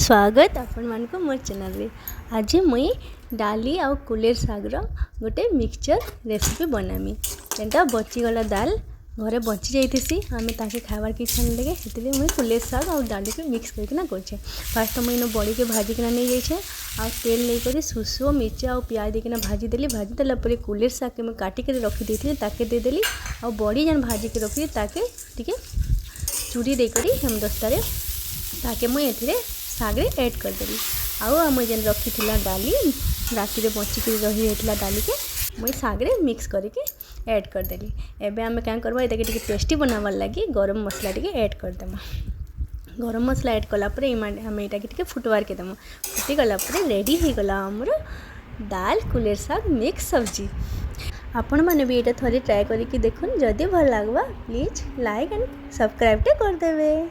स्वागत आपण मानक मोर चैनल रे। आज मुई डाली आउ कुलेर सागर गोटे मिक्सचर रेसिपी बनामी। जेनटा बचीगला दाल घरे बची जाइथिसी आमे ताके खाबार की इच्छा लगे हेतले मुई कुलेर साग आउ डाली के मिक्स करके करछे। फास्ट मुई इन बड़ी के भाजी के नहीं जाइछे आ तेल नहीं करी सुसो मिर्चा और प्याज देके भाजी देली। भाजी देला परे कुलेर साग के मैं काटी के रखी देथि ताके दे देली आ बड़ी जन भाजी के रखी ताके टिके चूरी दे करी हम दस्तारे ताके मुई एथिरे सागरे ऐड करदेली। आउ जेन रखी डाली राति बचिक रही होता डाली के मुई सागरे मिक्स करके ऐड करदेली। एबे आमे क्या करबा एटा के टेस्टी बनावार लगी गरम मसला टिके ऐड करदेमा। गरम मसला ऐड कला परे आम एटा के फुटवार के देमा। फुटी गला परे रेडी हो गला हमर दाल कुलेर साग मिक्स सब्जी। आपण माने भी एटा थोड़ी ट्राई करके देखुन। जदि भल लागबा प्लीज लाइक एंड सब्सक्राइब कर देबे।